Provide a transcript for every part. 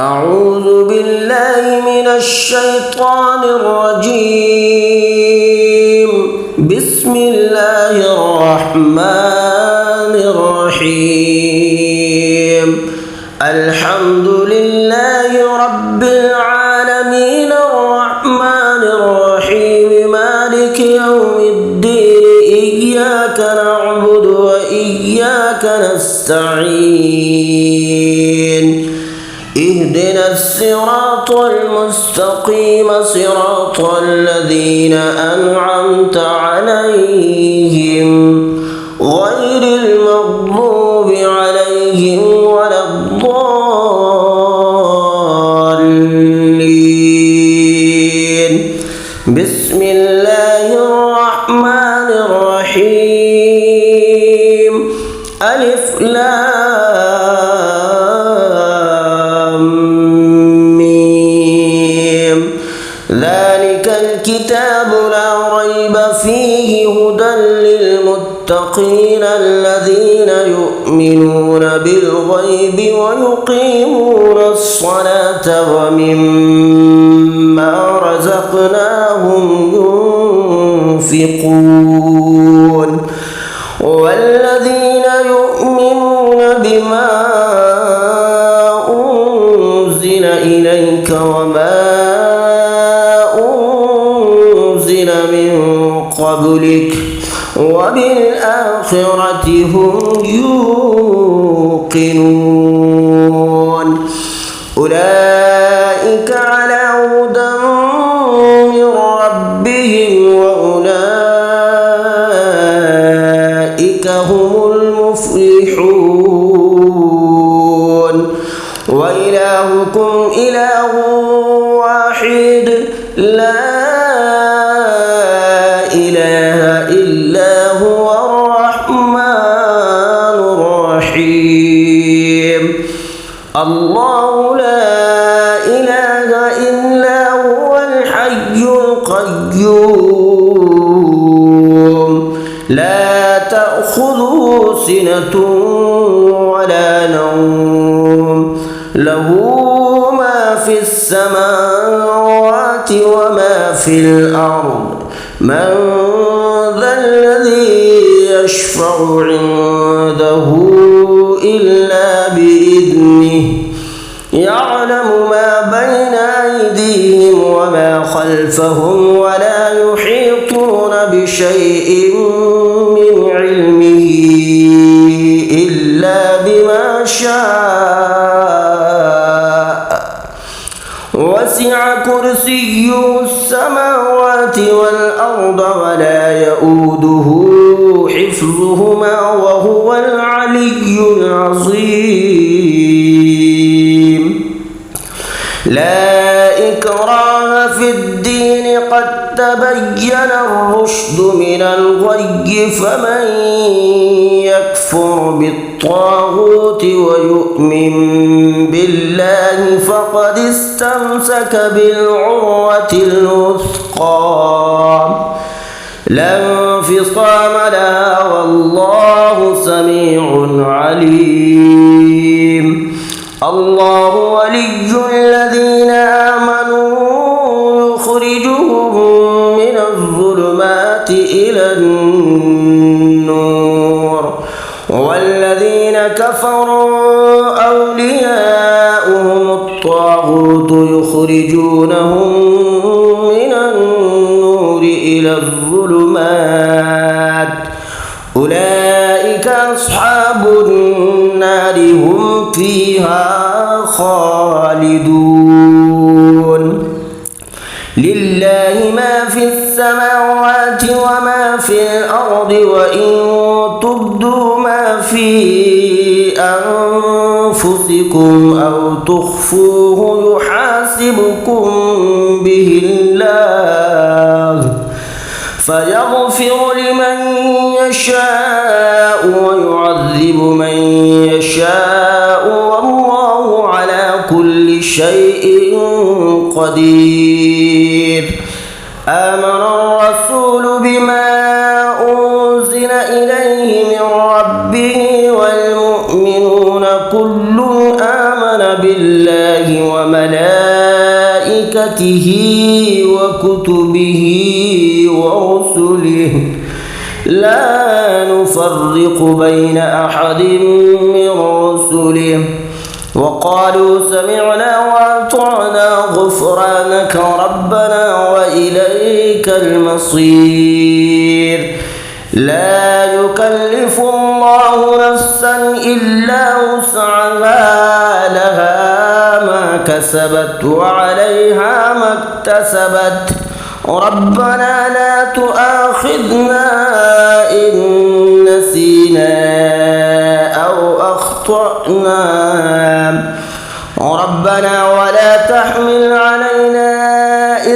أعوذ بالله من الشيطان الرجيم. بسم الله الرحمن الرحيم. الحمد لله رب العالمين الرحمن الرحيم مالك يوم الدين. إياك نعبد وإياك نستعين. اهدنا الصراط المستقيم صراط الذين أنعمت عليهم غير المغضوب عليهم ولا الضالين. بسم الله الرحمن الرحيم. ألف ذلك الكتاب لا ريب فيه هدى للمتقين الذين يؤمنون بالغيب ويقيمون الصلاة ومما رزقناهم ينفقون. والذين يؤمنون بما أنزل إليك وما من قبلك وبالآخرة هم يوقنون. أولئك على هدى من ربهم وأولئك هم المفلحون. وإلهكم إله واحد لا إله إلا هو الرحمن الرحيم. الله لا إله إلا هو الحي القيوم لا تأخذه سنة ولا نوم له ما في السماوات وما في الأرض. من ذا الذي يشفع عنده إلا بإذنه. يعلم ما بين أيديهم وما خلفهم ولا يحيطون بشيء من علمه إلا بما شاء. وسع كرسيه السماوات والأرض ولا يؤوده حفظهما وهو العلي العظيم. لا إكراه في الدين قد تبين الرشد من الغي. فمن يكفر بالطاغوت ويؤمن بالله فقد استمسك بالعروة الوثقى لا انفصام لها والله سميع عليم. الله ولي الذين آمنوا يخرجهم من الظلمات إلى النور. والذين كفروا أولياؤهم الطاغوت يخرجونهم من النور إلى الظلمات. أولئك أصحاب النار هم فيها خالدون. لله ما في السماوات وما في الأرض. وإن تبدوا ما في أنفسكم أو تخفوه يحاسبكم به الله فيغفر لمن يشاء ويعذب من يشاء والله على كل شيء قدير. آمن الرسول بما أنزل إليه من ربه والمؤمنون كل آمن بالله وملائكته وكتبه ورسله لا نفرق بين أحد من رسله وقالوا سمعنا وأطعنا غفرانك ربنا وإليك المصير لا يكلف الله نفسا إلا وسعها لها ما كسبت وعليها ما اكتسبت ربنا لا تؤاخذنا إن نسينا أو أخطأنا ربنا ولا تحمل علينا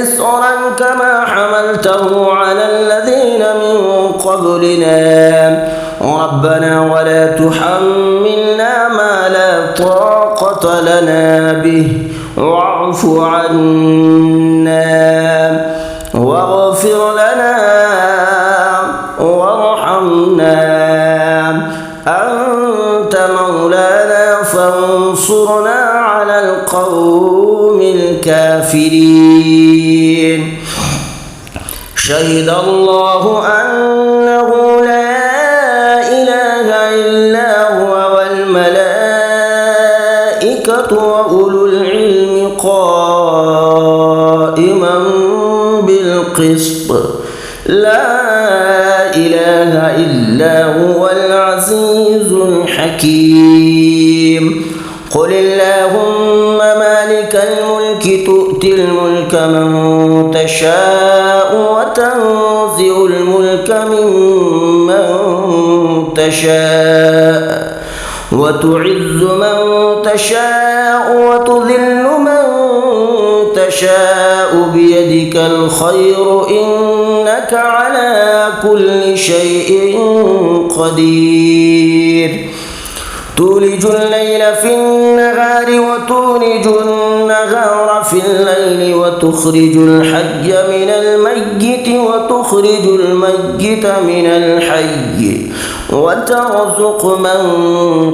إصرا كما حملته على الذين من قبلنا ربنا ولا تحملنا ما لا طاقة لنا به واعف عنا واغفر لنا وارحمنا أنت مولانا فانصرنا على القوم الكافرين شهد الله أنه لا إله إلا هو والملائكة وأولو العلم قائما بالقسط لا إله إلا هو العزيز الحكيم قل اللهم مالك الملك تؤتي الملك من تشاء وتنزع الملك ممن تشاء وتعز من تشاء وتذل من تشاء بيدك الخير إنك على كل شيء قدير تولج الليل في النهار وتولج النهار في الليل وتخرج الحي من الميت وتخرج الميت من الحي وترزق من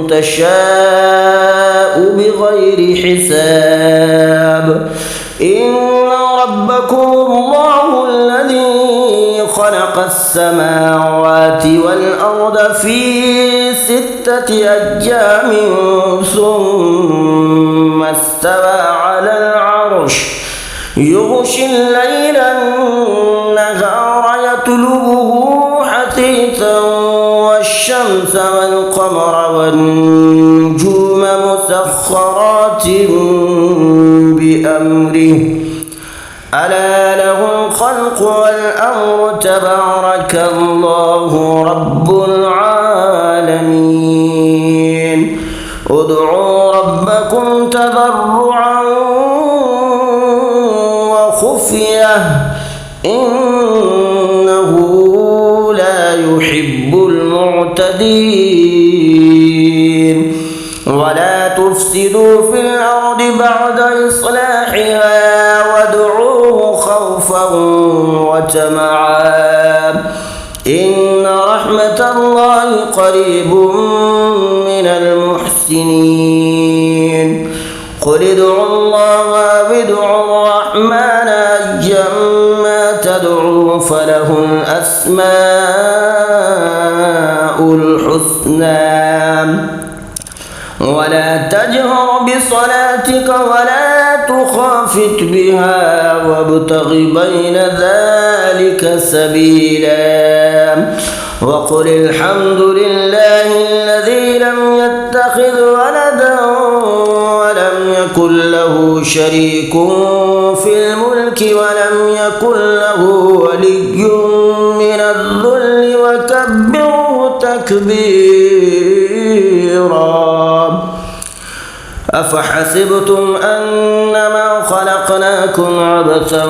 تشاء بغير حساب إن ربكم الله الذي خلق السماوات والأرض في 6 أيام ثم استوى على العرش يغشي الليل النهار يطلبه حثيثا والشمس والقمر والنجوم مسخرات بأمره ألا له الخلق والأمر تبارك الله رب العالمين ادعوا ربكم تضرعا وخفية إنه لا يحب المعتدين ولا تفسدوا في الأرض بعد إصلاحها وادعوه خوفا وطمعا إن رحمة الله قريب من المحسنين قل ادعوا الله وادعوا الرحمن أيما تدعوا فله الأسماء الحسنى ولا تجهر بصلاتك ولا تخافت بها وابتغ بين ذلك سبيلا وقل الحمد لله الذي لم يتخذ ولدا ولم يكن له شريك في الملك ولم يكن له ولي من الذل وكبره تكبيرا أفحسبتم أنما خلقناكم عبثا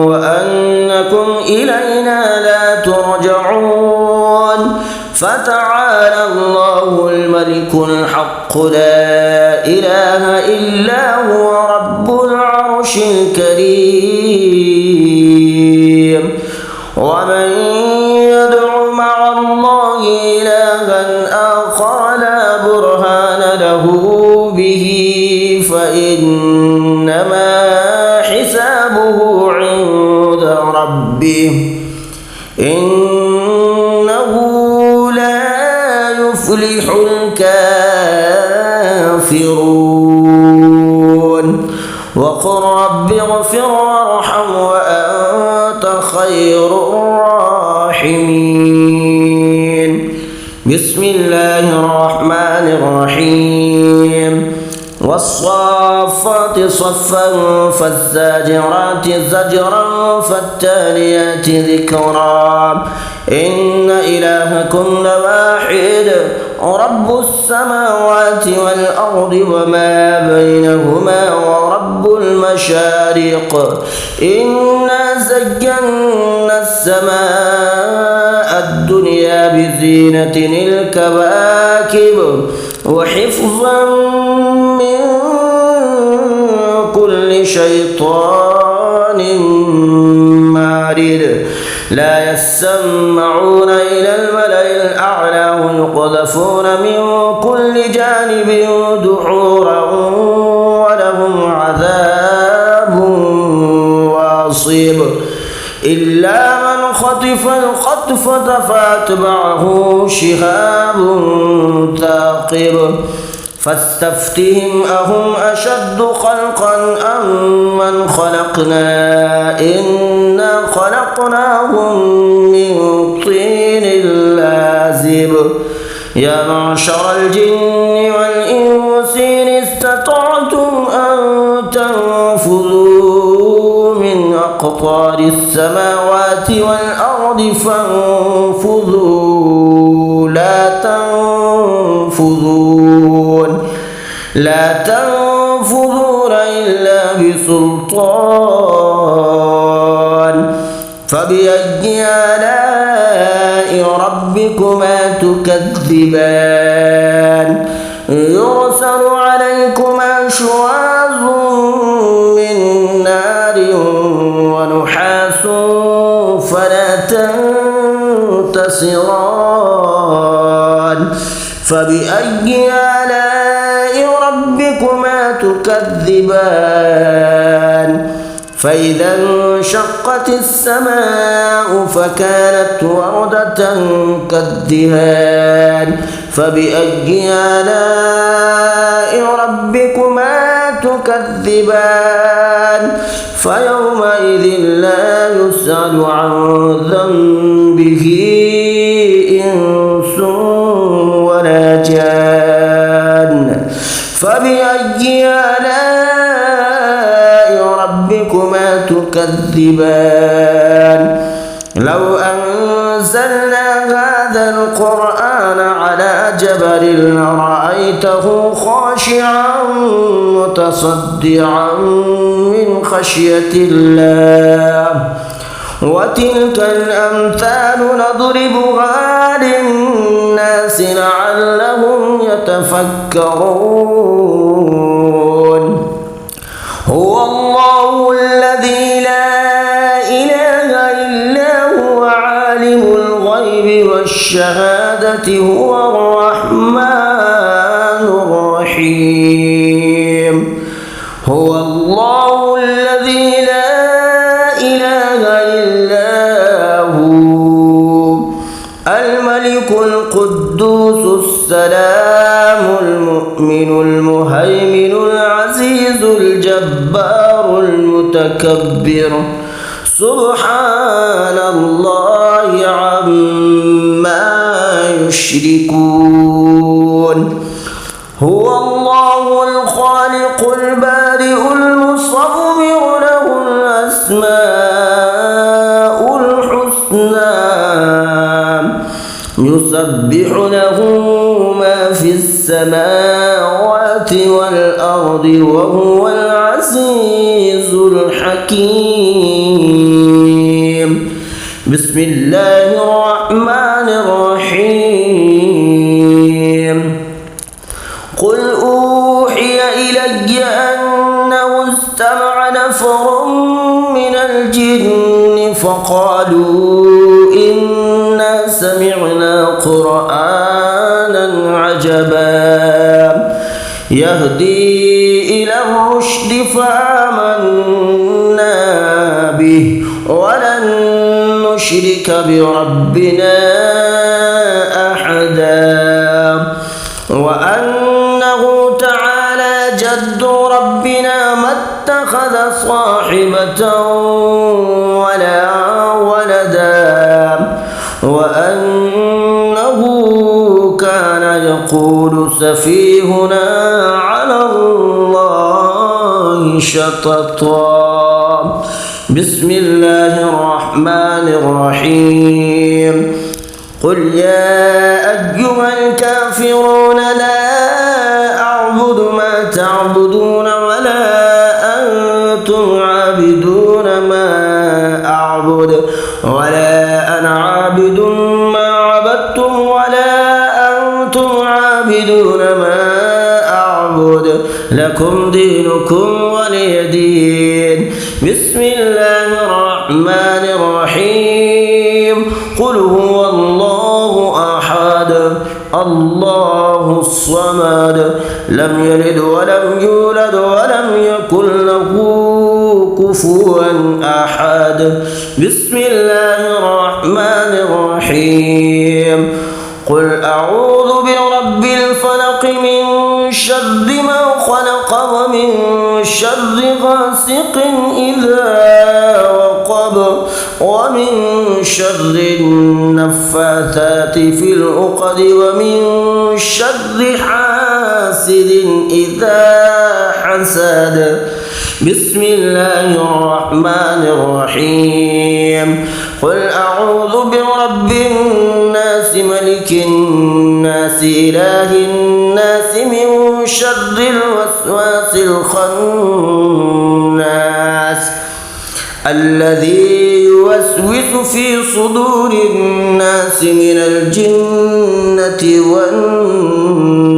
وأنكم إلينا لا ترجعون فتعالى الله الملك الحق لا إله إلا هو رب العرش الكريم ومن يدع مع الله إلها آخر لا برهان له به فإن إنما حسابه عند ربه إنه لا يفلح الكافرون وقل رب اغفر وارحم وأنت خير الراحمين بسم الله الرحمن الرحيم والصافات صفا فالزاجرات زجرا فالتاليات ذكرا إن إلهكم لواحد رب السماوات والأرض وما بينهما ورب المشارق إنا زينا السماء الدنيا بزينة الكواكب وحفظا من كل شيطان مارد لا يسمعون إلى الملأ الأعلى ويقذفون من كل جانب دحورا ولهم عذاب واصب إلا من خطف الخطفة فأتبعه شهاب ثاقب فاستفتهم أهم أشد خلقا أم من خلقنا إنا خلقناهم من طين لازب يا معشر الجن والإنس إن استطعتم أن تنفذوا من أقطار السماوات والأرض فانفذوا لا تنفذون إلا بسلطان فبأي آلاء ربكما تكذبان يرسل عليكما شواظ من نار ونحاس فلا تنتصران فبأي آلاء ربكما تكذبان فإذا انشقت السماء فكانت وردة كالدهان فبأي آلاء ربكما تكذبان فيومئذ لا يسأل عن ذنبه إنس ولا جان فبأي آلاء ربكما تكذبان لو أنزلنا هذا القرآن على جبل لرأيته خاشعا متصدعا من خشية الله وتلك الأمثال نضربها للناس لعلهم يتفكرون هو الله الذي لا إله إلا هو عالم الغيب والشهادة هو الرحمن الرحيم هو الله الذي لا إله إلا هو الملك القدوس السلام المؤمن المهيمن العزيز الجبار المتكبر سبحان الله عما يشركون هو الله الخالق البارئ المصور له الأسماء الحسنى يسبح له ما في السماوات والأرض وهو العزيز الحكيم بسم الله الرحمن الرحيم قل أوحي إلي أنه استمع نفر من الجن فقالوا إنا سمعنا قرآنا عجبا يهدي إلى الرشد فآمنا به ولن نشرك بربنا أحدا وأنه تعالى جد ربنا ما اتخذ صاحبة ولا ولدا وأنه كان يقول سفيهنا على الله شططا. بسم الله الرحمن الرحيم. قل يا أيها الكافرون لا أعبد ما تعبدون ولا أنتم عابدون ما أعبد ولا أنا عابد ما عبدتم ولا أنتم عابدون ما أعبد لكم دينكم ولي دين. بسم الله الرحمن الرحيم. قل هو الله أحد الله الصمد لم يلد ولم يولد ولم يكن له كفوا أحد. بسم الله الرحمن الرحيم. قل أعوذ برب الفلق من شر ما خلق ومن شر غاسق إذا وقب ومن شر النفاثات في العقد ومن شر حاسد إذا حسد. بسم الله الرحمن الرحيم. قل أعوذ برب الناس ملك الناس إله الناس من شر الوسواس الخناس الذي يوسوس في صدور الناس من الجنة والناس.